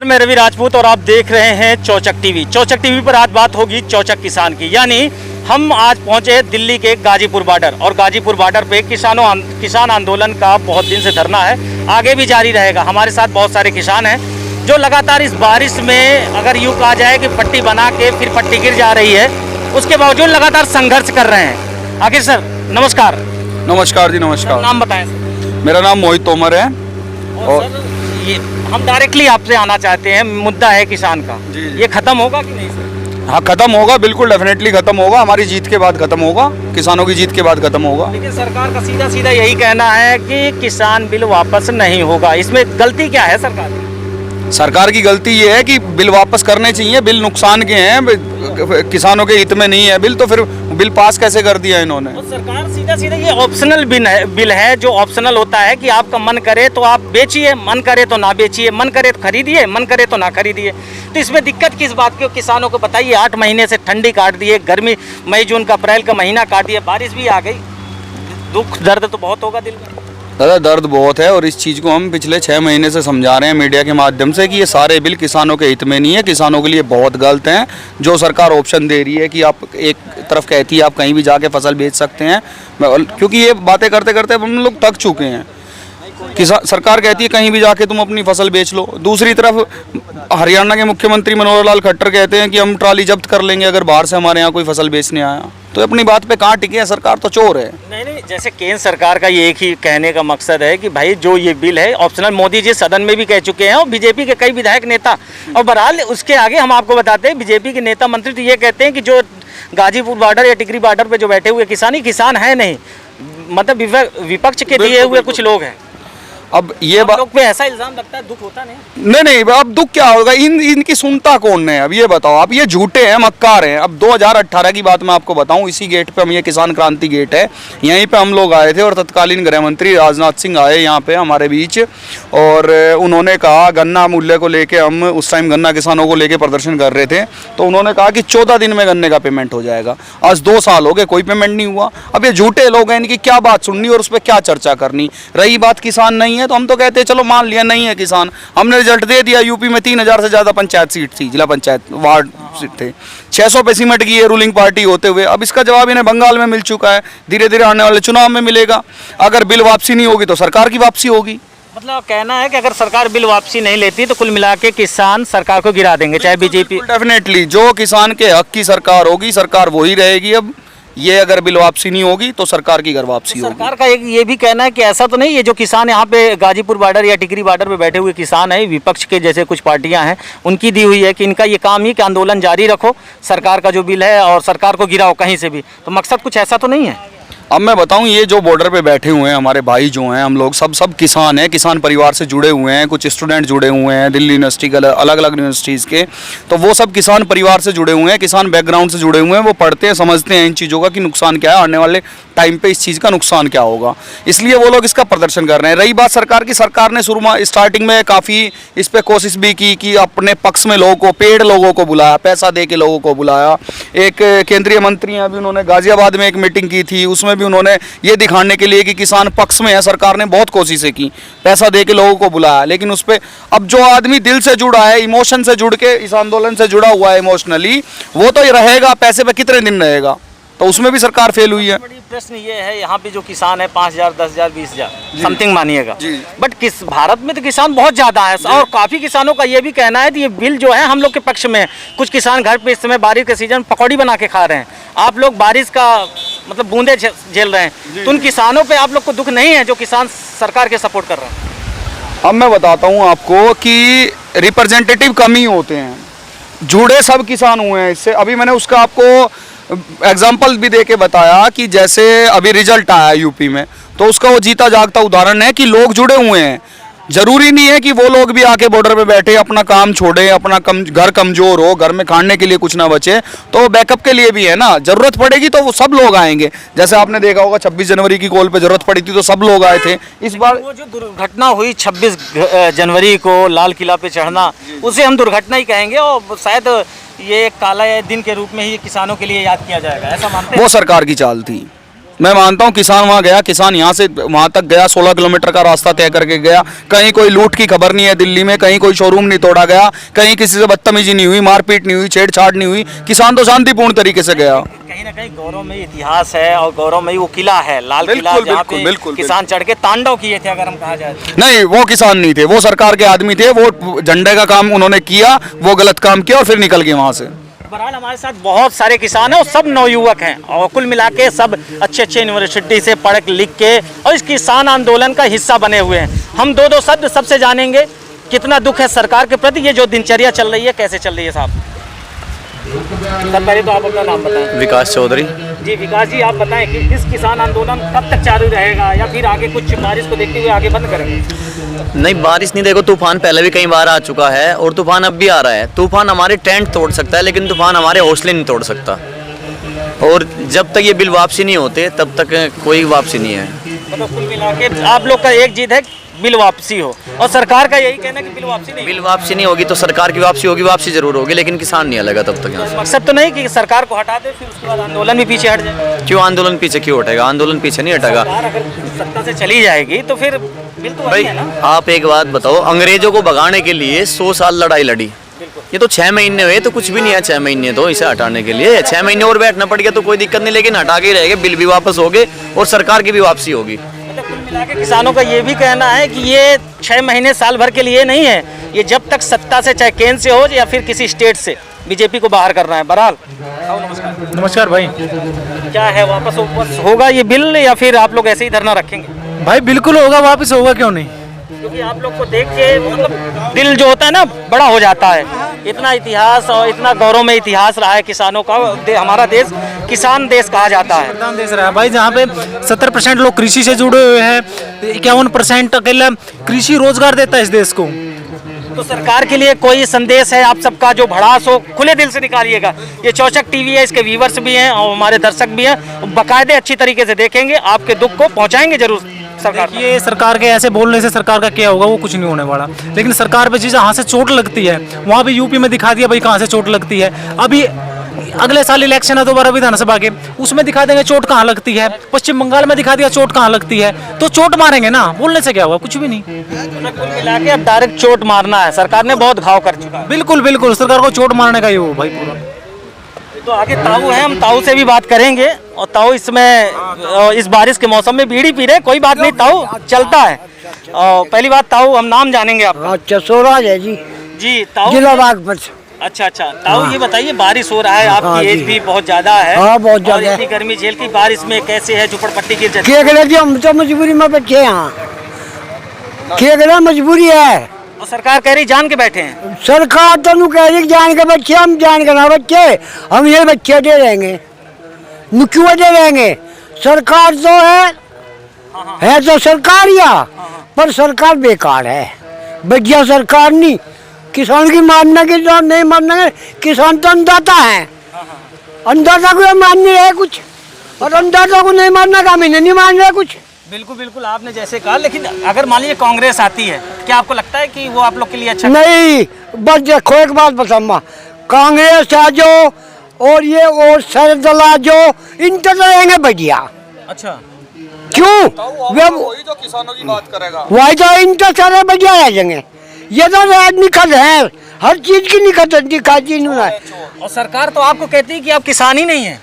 मैं रवि राजपूत और आप देख रहे हैं चौचक टीवी। चौचक टीवी पर आज बात होगी चौचक किसान की, यानी हम आज पहुंचे दिल्ली के गाजीपुर बॉर्डर और गाजीपुर बॉर्डर पे किसान आंदोलन का बहुत दिन से धरना है, आगे भी जारी रहेगा। हमारे साथ बहुत सारे किसान हैं जो लगातार इस बारिश में, अगर यूँ कहा जाए कि पट्टी बना के फिर पट्टी गिर जा रही है, उसके बावजूद लगातार संघर्ष कर रहे हैं। आखिर सर नमस्कार। नमस्कार जी, नमस्कार। नाम बताएं सर। मेरा नाम मोहित तोमर है और सर ये हम डायरेक्टली आपसे आना चाहते हैं, मुद्दा है किसान का, ये खत्म होगा कि नहीं सर? हाँ, खत्म होगा, बिल्कुल डेफिनेटली खत्म होगा। हमारी जीत के बाद खत्म होगा, किसानों की जीत के बाद खत्म होगा। लेकिन सरकार का सीधा सीधा यही कहना है कि किसान बिल वापस नहीं होगा। इसमें गलती क्या है सरकार की? सरकार की गलती ये है कि बिल वापस करने चाहिए। बिल नुकसान के हैं, किसानों के हित में नहीं है बिल, तो फिर बिल पास कैसे कर दिया इन्होंने? तो सरकार सीधा सीधा ये ऑप्शनल बिल है, जो ऑप्शनल होता है कि आपका मन करे तो आप बेचिए, मन करे तो ना बेचिए, मन करे तो खरीदिए, मन करे तो ना खरीदिए। तो इसमें दिक्कत किस बात की? किसानों को बताइए, 8 महीने से ठंडी काट दिए, गर्मी मई जून का अप्रैल का महीना काट दिया, बारिश भी आ गई, दुख दर्द तो बहुत होगा दिल में। दादा, दर्द बहुत है और इस चीज़ को हम पिछले 6 महीने से समझा रहे हैं मीडिया के माध्यम से कि ये सारे बिल किसानों के हित में नहीं है, किसानों के लिए बहुत गलत हैं। जो सरकार ऑप्शन दे रही है कि आप एक तरफ कहती है आप कहीं भी जाके फसल बेच सकते हैं, क्योंकि ये बातें करते करते हम लोग थक चुके हैं। सरकार कहती है कहीं भी जाके तुम अपनी फसल बेच लो, दूसरी तरफ हरियाणा के मुख्यमंत्री मनोहर लाल खट्टर कहते हैं कि हम ट्राली जब्त कर लेंगे अगर बाहर से हमारे यहाँ कोई फसल बेचने आया। तो अपनी बात पे कहाँ टिके हैं? सरकार तो चोर है। नहीं, जैसे केंद्र सरकार का ये एक ही कहने का मकसद है कि भाई जो ये बिल है ऑप्शनल, मोदी जी सदन में भी कह चुके हैं और बीजेपी के कई विधायक नेता, और बहरहाल उसके आगे हम आपको बताते हैं बीजेपी के नेता मंत्री तो ये कहते हैं कि जो गाजीपुर बॉर्डर या टिकरी बॉर्डर पे जो बैठे हुए किसान है नहीं, मतलब विपक्ष के दिए हुए कुछ लोग हैं। अब ये बात पे ऐसा इल्जाम लगता है, दुख होता नहीं? नहीं, अब दुख क्या होगा? इनकी सुनता कौन है? अब ये बताओ, आप ये झूठे हैं, मक्कार हैं। अब 2018 की बात मैं आपको बताऊं, इसी गेट पे हम, ये किसान क्रांति गेट है, यहीं पे हम लोग आए थे और तत्कालीन गृह मंत्री राजनाथ सिंह आए यहाँ पे हमारे बीच, और उन्होंने कहा गन्ना मूल्य को लेके, हम उस टाइम गन्ना किसानों को लेके प्रदर्शन कर रहे थे, तो उन्होंने कहा कि 14 दिन में गन्ने का पेमेंट हो जाएगा। आज 2 साल हो गए, कोई पेमेंट नहीं हुआ। अब ये झूठे लोग हैं, इनकी क्या बात सुननी और उस पर क्या चर्चा करनी? रही बात किसान नहीं है तो हम तो कहते हैं चलो मान लिया नहीं है किसान, हमने रिजल्ट दे दिया। यूपी में 3000 से ज्यादा पंचायत सीट थी, जिला पंचायत वार्ड सीट थे, 600 पे सिमट गई है रूलिंग पार्टी होते हुए। अब इसका जवाब इन्हें बंगाल में मिल चुका है, धीरे धीरे आने वाले चुनाव में मिलेगा। अगर बिल वापसी नहीं होगी तो सरकार की वापसी होगी। मतलब कहना है कि अगर सरकार बिल वापसी नहीं लेती तो कुल मिला के किसान सरकार को गिरा देंगे, चाहे बीजेपी। डेफिनेटली जो किसान के हक की सरकार होगी, सरकार वही रहेगी। अब ये अगर बिल वापसी नहीं होगी तो सरकार की घर वापसी होगी। सरकार का एक ये भी कहना है कि ऐसा तो नहीं है, जो किसान यहाँ पे गाजीपुर बॉर्डर या टिकरी बॉर्डर पे बैठे हुए किसान हैं, विपक्ष के जैसे कुछ पार्टियां हैं, उनकी दी हुई है कि इनका ये काम ही कि आंदोलन जारी रखो, सरकार का जो बिल है और सरकार को गिराओ कहीं से भी। तो मकसद कुछ ऐसा तो नहीं है? अब मैं बताऊं, ये जो बॉर्डर पे बैठे हुए हैं हमारे भाई जो हैं, हम लोग सब किसान हैं, किसान परिवार से जुड़े हुए हैं। कुछ स्टूडेंट जुड़े हुए हैं दिल्ली यूनिवर्सिटी के, अलग अलग यूनिवर्सिटीज़ के, तो वो सब किसान परिवार से जुड़े हुए हैं, किसान बैकग्राउंड से जुड़े हुए हैं। वो पढ़ते हैं, समझते हैं इन चीज़ों का कि नुकसान क्या है, आने वाले टाइम पे इस चीज़ का नुकसान क्या होगा, इसलिए वो लोग इसका प्रदर्शन कर रहे हैं। रही बात सरकार की, सरकार ने स्टार्टिंग में काफ़ी इस पर कोशिश भी की कि अपने पक्ष में लोगों को, पेड़ लोगों को बुलाया, पैसा दे के लोगों को बुलाया। एक केंद्रीय मंत्री हैं, अभी उन्होंने गाजियाबाद में एक मीटिंग की थी, उसमें भी उन्होंने ये दिखाने के लिए कि किसान पक्ष में है, सरकार ने बहुत कोशिशें की, पैसा दे के लोगों को बुलाया। लेकिन उस पर अब जो आदमी दिल से जुड़ा है, इमोशन से जुड़ के इस आंदोलन से जुड़ा हुआ है इमोशनली, वो तो रहेगा, पैसे पे कितने दिन रहेगा? तो उसमें भी सरकार फेल हुई है। बड़ी प्रश्न ये है, यहाँ पे जो किसान है 5000, 10,000, 20,000 समथिंग मानिएगा, बट किस भारत में तो किसान बहुत ज़्यादा है और काफ़ी किसानों का ये भी कहना है कि ये बिल जो है हम लोग के पक्ष में है। कुछ किसान घर पे इस समय बारिश के सीजन पकौड़ी बना के खा रहे हैं, आप लोग बारिश का मतलब बूंदे झेल रहे हैं, तो उन किसानों पे आप लोग को दुख नहीं है जो किसान सरकार के सपोर्ट कर रहे हैं? अब मैं बताता हूँ आपको कि रिप्रेजेंटेटिव कम ही होते हैं, जुड़े सब किसान हुए हैं इससे। अभी मैंने उसका आपको एग्जाम्पल भी दे के बताया कि जैसे अभी रिजल्ट आया यूपी में, तो उसका वो जीता जागता उदाहरण है कि लोग जुड़े हुए हैं। जरूरी नहीं है कि वो लोग भी आके बॉर्डर पे बैठे अपना काम छोड़े, अपना घर कमजोर हो, घर में खाने के लिए कुछ ना बचे, तो बैकअप के लिए भी है ना। जरूरत पड़ेगी तो वो सब लोग आएंगे। जैसे आपने देखा होगा 26 जनवरी की कॉल पे जरूरत पड़ी थी तो सब लोग आए थे। इस बार वो जो दुर्घटना हुई 26 जनवरी को लाल किला पे चढ़ना, उसे हम दुर्घटना ही कहेंगे और शायद ये काला दिन के रूप में ही किसानों के लिए याद किया जाएगा, ऐसा मानते हैं? वो सरकार की चाल थी। मैं मानता हूँ किसान वहाँ गया, किसान यहाँ से वहाँ तक गया, 16 किलोमीटर का रास्ता तय करके गया। कहीं कोई लूट की खबर नहीं है दिल्ली में, कहीं कोई शोरूम नहीं तोड़ा गया, कहीं किसी से बदतमीजी नहीं हुई, मारपीट नहीं हुई, छेड़छाड़ नहीं हुई। किसान तो शांतिपूर्ण तरीके से गया। कहीं ना कहीं गौरवमयी इतिहास है और गौरवमयी वो किला है, लाल किला, बिल्कुल, जहाँ बिल्कुल, पे बिल्कुल, किसान चढ़ के तांडव किए थे, अगर हम कहा जाए तो। नहीं, वो किसान नहीं थे, वो सरकार के आदमी थे। वो झंडे का काम उन्होंने किया, वो गलत काम किया और फिर निकल गए वहाँ से। बहरहाल हमारे साथ बहुत सारे किसान हैं और सब नवयुवक हैं और कुल मिला के सब अच्छे अच्छे यूनिवर्सिटी से पढ़ लिख के और इस किसान आंदोलन का हिस्सा बने हुए हैं। हम दो शब्द सबसे जानेंगे, कितना दुख है सरकार के प्रति, ये जो दिनचर्या चल रही है कैसे चल रही है साहब। सर पहले तो आप अपना नाम बताएं। विकास चौधरी। जी विकास जी, आप बताएं कि इस किसान आंदोलन कब तक चालू रहेगा या फिर आगे कुछ बारिश को देखते हुए आगे बंद करेंगे। नहीं, बारिश नहीं, देखो तूफान पहले भी कई बार आ चुका है और तूफान अब भी आ रहा है। तूफान हमारे टेंट तोड़ सकता है लेकिन तूफान हमारे हौसले नहीं तोड़ सकता। और जब तक ये बिल वापसी नहीं होते तब तक कोई वापसी नहीं है। मतलब कुल मिला के आप लोग का एक जिद है बिल वापसी हो और सरकार का यही कहना है कि बिल वापसी नहीं। बिल वापसी नहीं होगी तो सरकार की वापसी होगी, वापसी जरूर होगी लेकिन किसान नहीं अलग तब तक यहाँ से। मकसद तो नहीं कि सरकार को हटा दे फिर उसके बाद आंदोलन भी पीछे हट जाए। क्यों आंदोलन पीछे क्यों हटेगा? आंदोलन पीछे नहीं हटेगा। सरकार अगर सत्ता से चली जाएगी तो फिर बिल तो वही भाई है ना। आप एक बात बताओ, अंग्रेजों को भगाने के लिए 100 साल लड़ाई लड़ी, ये तो 6 महीने हुए तो कुछ भी नहीं है। 6 महीने तो इसे हटाने के लिए 6 महीने और बैठना पड़ गया तो कोई दिक्कत नहीं, लेकिन हटा के ही रहेगा। बिल भी वापस होगे और सरकार की भी वापसी होगी। मतलब कुल मिला के किसानों का ये भी कहना है कि ये 6 महीने साल भर के लिए नहीं है, ये जब तक सत्ता से चाहे केंद्र से हो या फिर किसी स्टेट से बीजेपी को बाहर करना है। बहरहाल नमस्कार। नमस्कार भाई। क्या है, वापस होगा ये बिल या फिर आप लोग ऐसे ही धरना रखेंगे? भाई बिल्कुल होगा, वापस होगा, क्यों नहीं। क्योंकि आप लोग को देख के मतलब दिल जो होता है ना बड़ा हो जाता है। इतना इतिहास और इतना गौरव में इतिहास रहा है किसानों का। हमारा देश किसान देश कहा जाता है। प्रधान देश रहा है भाई, जहाँ पे 70% लोग कृषि से जुड़े हुए हैं, 51% अकेला कृषि रोजगार देता है इस देश को। तो सरकार के लिए कोई संदेश है आप सबका जो भड़ास हो, खुले दिल से निकालिएगा। ये चौचक टीवी है, इसके व्यूवर्स भी हैं और हमारे दर्शक भी हैं, बाकायदे अच्छी तरीके से देखेंगे, आपके दुख को पहुंचाएंगे जरूर सरकार। ये सरकार के ऐसे बोलने से सरकार का क्या होगा, वो कुछ नहीं होने वाला। लेकिन सरकार पे चीज़ जहाँ से चोट लगती है, वहाँ भी यूपी में दिखा दिया भाई कहाँ से चोट लगती है। अभी अगले साल इलेक्शन है दोबारा विधानसभा के, उसमें दिखा देंगे चोट कहाँ लगती है। पश्चिम बंगाल में दिखा दिया चोट कहाँ लगती है, तो चोट मारेंगे ना, बोलने से क्या होगा, कुछ भी नहीं। कुल मिला के अब डायरेक्ट चोट मारना है, सरकार ने बहुत घाव कर चुका है। बिल्कुल बिल्कुल, सरकार को चोट मारने का ही हो भाई पूरा। तो आगे ताऊ है, हम ताऊ से भी बात करेंगे। और ताऊ इसमें इस बारिश के मौसम में बीड़ी पी रहे, कोई बात नहीं ताऊ, चलता है। और पहली बात ताऊ, हम नाम जानेंगे आपका। अच्छा, स्वराज है जी, जी ताऊ। जिला बागपत। अच्छा अच्छा ताऊ, ये बताइए बारिश हो रहा है, आपकी एज भी बहुत ज्यादा है। हाँ, बहुत ज्यादा और है। इतनी गर्मी झेल की बारिश में कैसे है, झुपड़पट्टी गिर जाती क्या करें जी, हम तो मजबूरी में बैठे हैं यहाँ। क्या करें, मजबूरी है। और सरकार कह रही जान के बैठे हैं। सरकार तो नहीं कह रही जान के बच्चे, हम जान के ना बच्चे, हम ये बच्चे दे रहेंगे, क्यों दे रहेंगे। सरकार तो है तो सरकार या, पर सरकार बेकार है, बढ़िया सरकार नहीं। किसान की मानना की तो नहीं मानना, किसान तो अन्नदाता है, अन्नदाता को मान नहीं रहे कुछ, और अन्नदाता को नहीं मानना का मैंने नहीं मान रहे कुछ। बिल्कुल बिल्कुल, आपने जैसे कहा। लेकिन अगर मान लीजिए कांग्रेस आती है, क्या आपको लगता है कि वो आप लोग के लिए अच्छा? नहीं, बस देखो एक बात बताऊंगा, कांग्रेस आ जो और ये और सरदल आ जो, इनके तो रहेंगे बढ़िया। अच्छा, क्यों वे वही जो किसानों की बात करेगा, वही तो इनके सारे बढ़िया रह जाएंगे। ये तो निकट है, हर चीज की निकट दिखाती है। और सरकार तो आपको कहती है कि आप किसान ही नहीं है।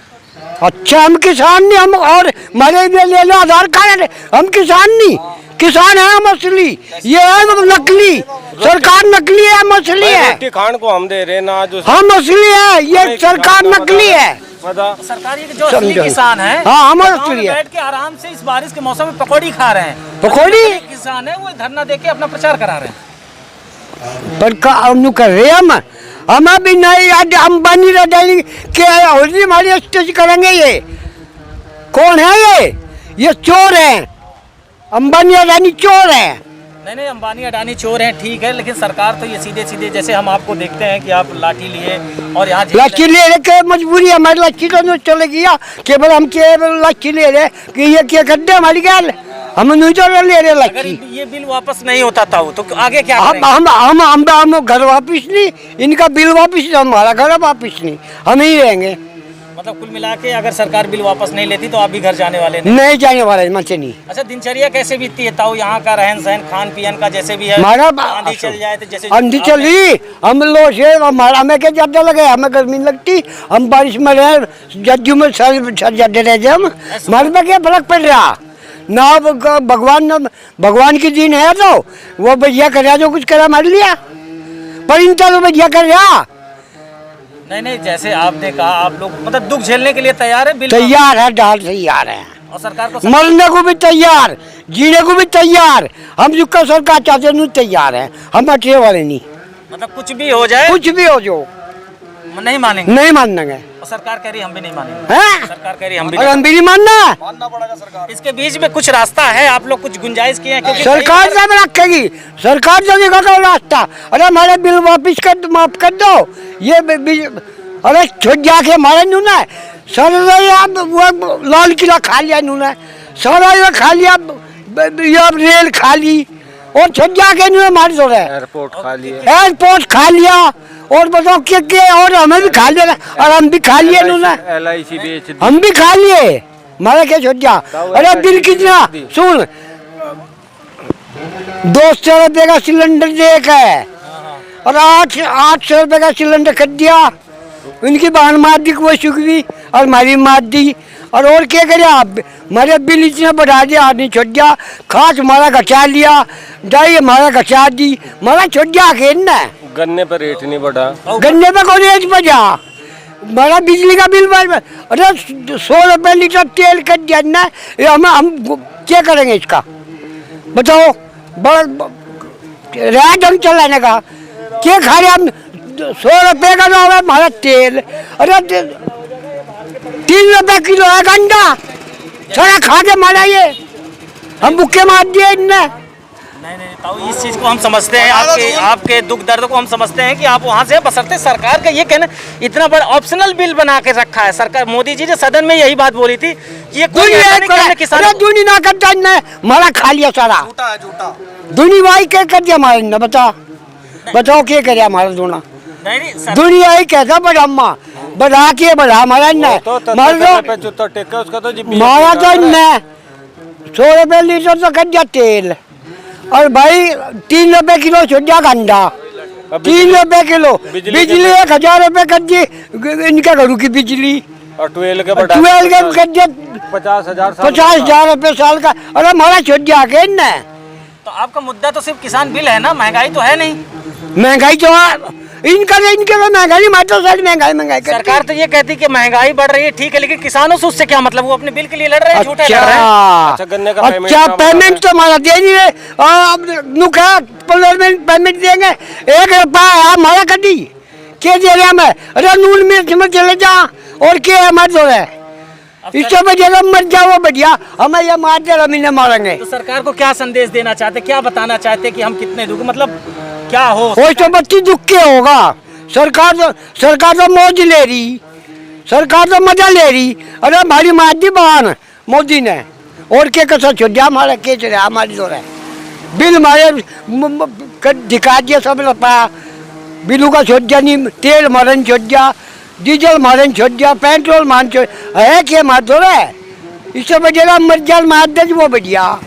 अच्छा, हम किसान नहीं, हम और मरे भी ले लो आधार कार्ड, हम किसान नहीं, किसान है हम असली। ये है नकली, सरकार नकली है, हम असली है। रोटी खान को हम दे रहे ना, जो हम असली है, ये सरकार नकली है। सरकार ये जो असली किसान है, हाँ, हम गाँव असली में है। बैठ के आराम से इस बारिश के मौसम में पकौड़ी खा रहे हैं। पकौड़ी? असली किसान है वो धरना देके अपना प्रचार करा रहे हैं। पर हम कर रहे हम अभी नहीं, हम बनी रही के होली हमारी स्टेज करेंगे। ये कौन है? ये चोर है, अंबानी अडानी चोर है। नहीं, अंबानी अडानी चोर हैं, ठीक है, लेकिन सरकार तो ये सीधे सीधे, जैसे हम आपको देखते हैं कि आप लाठी लिए और यहाँ लाठी ले रहे के मजबूरी, हमारी लाठी तो चले गया, केवल हम के लाठी ले रहे कि ये क्या गड्ढे हमारी गैल, हम नहीं तो ले रहे अगर लाठी। ये बिल वापस नहीं होता था तो आगे क्या हम करेंगे? हम घर वापिस नहीं, इनका बिल वापिस नहीं, हमारा घर वापिस नहीं, हम ही रहेंगे। मतलब कुल मिला के अगर सरकार बिल वापस नहीं लेती तो आप भी घर जाने वाले नहीं? नहीं जाने वाले मन से नहीं। अच्छा, दिनचर्या कैसे बीतती है ताऊ यहाँ का? रहन सहन खान पियन का जैसे भी है, हमारा आंधी चल जाए तो जैसे आंधी चली, हम लोग से हमारा हमें क्या ज्यादा लगे, हमें गर्मी लगती, हम बारिश में रहे, जज्जू में सर ज्यादा रह जाए, हमारे पे क्या फर्क पड़ रहा ना। भगवान की दिन है तो वो भैया कर जो कुछ करा मार लिया, पर इनका तो भैया कर रहा नहीं, जैसे आपने कहा आप लोग मतलब दुख झेलने के लिए तैयार है? बिल तैयार है, डाल तैयार है, और सरकार को मरने को भी तैयार, जीने को भी तैयार। हम जिसका सरकार चाहते नहीं तैयार है, हम अटरे वाले नहीं। मतलब कुछ भी हो जाए, कुछ भी हो जो नहीं मानेंगे? नहीं मानेंगे। और सरकार कह रही हम भी नहीं मानेंगे। हैं? सरकार कह रही हम भी और हम भी नहीं मानना। इसके बीच में कुछ रास्ता है, आप लोग कुछ गुंजाइश किए हैं? क्योंकि सरकार जब रखेगी, सरकार जो दिखागा वो रास्ता, अरे हमारे बिल वापिस कर, माफ कर दो ये अरे छुट जाके हमारे नूना सर वो लाल किला खा लिया नूना, सारा ये खा लिया, ये रेल खा ली, और छुट जाके नूना हमारे जो है एयरपोर्ट खा लिया, और बताओ क्या और हमें भी खा लिया, और हम भी खा लिए नूना, हम भी खा लिए, हमारा क्या छुट जा। अरे बिल कितना सुन, 200 रुपये का सिलेंडर देख है, और 800 रुपये का सिलेंडर खरीद दिया, उनकी बहन मार दी वो सुखी, और हमारी मार दी, और क्या करे आप, हमारे बिल इतना बढ़ा दिया, आदमी छुट गया, खास हमारा घटा लिया, दाई हमारा घटा दी, हमारा छुट गया खेलना। गन्ने पर रेट नहीं बढ़ा, गन्ने पे कौन रेट बढ़ा, हमारा बिजली का बिल बढ़, अरे 100 रुपये लीटर तेल कट दिया ना, हम क्या करेंगे इसका बताओ, बड़ा ढंग चलाने का क्या खा रहे हम, 100 रुपये का ना है हमारा तेल, अरे 3 रुपये किलो है गंडा, सारा खा के मारा ये, हम भूखे मार दिए इनने। नहीं ताऊ, इस चीज को हम समझते हैं, आपके दुख दर्द को हम समझते हैं कि आप वहाँ से बसरते सरकार का ये कहना, इतना बड़ा ऑप्शनल बिल बना के रखा है सरकार। मोदी जी ने सदन में यही बात बोली थी कि ये कोई ऐसा नहीं कि हमने किसानों को दूनी ना करता इनने, हमारा खा लिया सारा, दूनी भाई क्या कर दिया हमारे ने, बताओ क्या करे हमारा दूना, नहीं दुनिया ही कहता बढ़ा बढ़ा के बढ़ा हमारा इनने, मारा तो इनने 100 रुपये लीटर तो कर दिया तेल, और भाई 3 रुपये किलो छुट गया गंडा, 3 रुपये किलो, बिजली 1000 रुपये कर दी इनके घरों की बिजली, और 12 के कर दिया 50,000 रुपये साल का, और हमारा छुट गया के इनने। तो आपका मुद्दा तो सिर्फ किसान बिल है ना, महंगाई तो है नहीं? महंगाई तो इनके तो महंगाई, मैं तो सारी महंगाई सरकार तो ये कहती कि महंगाई बढ़ रही है, ठीक है, लेकिन किसानों से उससे क्या मतलब, वो अपने बिल के लिए लड़ रहे हैं, झूठे लड़ रहे हैं। अच्छा पेमेंट तो हमारा दे नहीं रहे, पेमेंट देंगे 1 रुपया हमारा कभी क्या दे रहे हमें, अरे नून मिर्च में चले जा, और क्या हमारे जो है इससे बजा मर जाओ बढ़िया, हमें ये मार दे रहा मारेंगे। तो सरकार को क्या संदेश देना चाहते, क्या बताना चाहते कि हम कितने दुख, मतलब क्या हो तो बच्ची दुख के होगा, सरकार तो मौज ले रही, सरकार तो मजा ले रही, अरे हमारी मार दी बहन मोदी ने, और क्या कसर छुट गया हमारा, क्या चला हमारी जो है बिल हमारे दिखा दिया सब रुपया, बिलू का छुट गया नहीं, तेल मारन छुट गया, डीजल मारन छुट गया, पेट्रोल मान छुट है, क्या मार दो रहे, इससे बजेगा मर्जाल मार दे वो बढ़िया।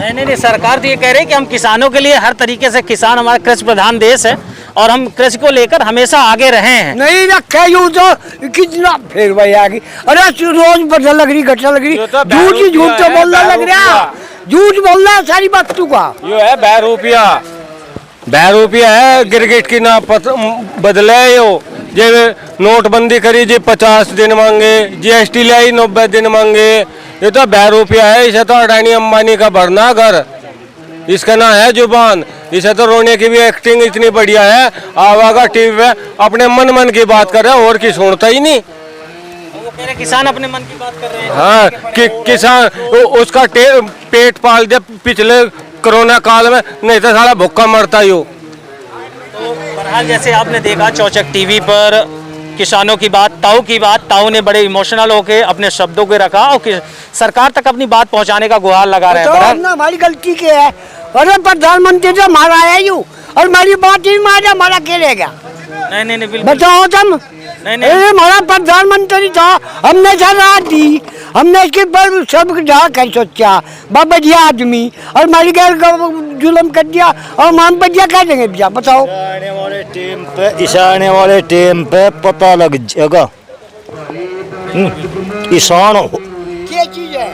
नहीं, सरकार तो ये कह रही है कि हम किसानों के लिए हर तरीके से, किसान हमारा कृषि प्रधान देश है और हम कृषि को लेकर हमेशा आगे रहे हैं। नहीं रखे यूं तो कितना फिर भाई आ गई, अरे रोज बदल लग रही, घटना लग रही, झूठ ही झूठ तो बोलना लग रहा, झूठ बोलना है सारी वस्तु का। यो है 12 रुपया है, गिरगिट की ना बदले यो, जे नोटबंदी करी जी 50 दिन मांगे, GST ले आई 90 दिन मांगे, ये तो 12 रुपया है, इसे तो अडानी अंबानी का भरना घर, इसका ना है जुबान, इसे तो रोने की भी एक्टिंग इतनी बढ़िया है, आवागा टीवी पे अपने मन की बात कर रहा है, और की सुनता ही नहीं। वो कह रहे किसान अपने मन की बात कर रहे हैं। हाँ कि किसान उसका पेट पाल दिया पिछले कोरोना काल में, नहीं तो सारा भूखा मरता ही हो। तो बहरहाल जैसे आपने देखा चौचक टीवी पर किसानों की बात, ताऊ ने बड़े इमोशनल होके अपने शब्दों को रखा और सरकार तक अपनी बात पहुंचाने का गुहार लगा रहे हैं। तो हमारी गलती क्या है, अरे प्रधानमंत्री तो हमारा है यूं, और हमारी बात ही मारा, हमारा क्या रहेगा, नहीं बिल्कुल बताओ तुम, नहीं। अरे हमारा प्रधानमंत्री था, हमने शराब दी, हमने इसके पर सब कर सोचा बढ़िया आदमी, और हमारी घर का जुल्म कर दिया, और हम बढ़िया कह देंगे भैया बताओ। इस आने वाले टाइम पे पता लग जाएगा किसान क्या चीज है?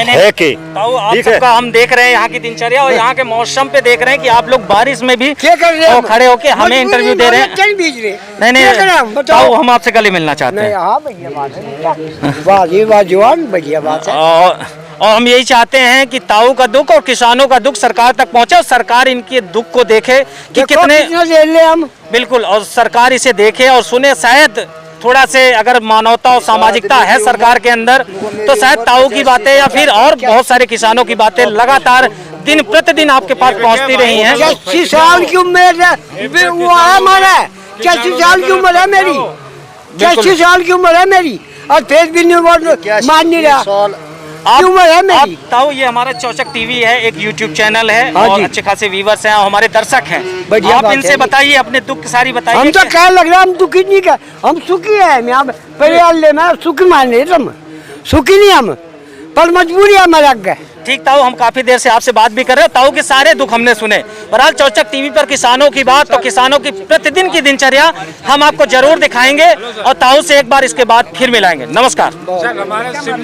है कि ताऊ आप ठीक है। सबका हम देख रहे हैं यहाँ की दिनचर्या और यहाँ के मौसम पे देख रहे हैं कि आप लोग बारिश में भी क्या कर रहे हैं? खड़े होके हमें इंटरव्यू दे रहे हैं। चल बीज रहे नहीं क्या करें हम? नहीं बताओ। ताऊ हम आपसे गले मिलना चाहते नहीं हैं हाँ बढ़िया बात है, वाह जी वाह जवान, बढ़िया बात है। और हम यही चाहते हैं कि ताऊ का दुख और किसानों का दुख सरकार तक पहुंचे और सरकार इनके दुख को देखे कि देखो कितने कितना दे ले हम। बिल्कुल, और सरकार इसे देखे और सुने। शायद थोड़ा से अगर मानवता और सामाजिकता है सरकार के अंदर तो शायद ताऊ की बातें या फिर और बहुत सारे किसानों की बातें लगातार दिन प्रतिदिन आपके पास पहुंचती रही हैं। 80 साल की उम्र है, वो हमारा 80 साल की उम्र है मेरी, 80 साल की उम्र है मेरी, और फिर भी नहीं मान नहीं रहा। उम्र है मेरी। ताऊ ये हमारा चौचक टीवी है, एक यूट्यूब चैनल है हाँ और जी। अच्छे खासे व्यूवर्स हैं और हमारे दर्शक हैं। बढ़िया आप बात इनसे है। बताइए, अपने दुख की सारी बताइए। हम तो क्या लग रहा है, हम दुखी नहीं कर, हम सुखी है, यहाँ परिवार ले में सुखी मान रहे तुम, सुखी नहीं हम, पर मजबूरी है मर गए। ठीक ताऊ, हम काफी देर से आपसे बात भी कर रहे हैं, ताऊ के सारे दुख हमने सुने। बहरहाल चौचक टीवी पर किसानों की बात, तो किसानों की प्रतिदिन की दिनचर्या हम आपको जरूर दिखाएंगे और ताऊ से एक बार इसके बाद फिर मिलाएंगे। नमस्कार।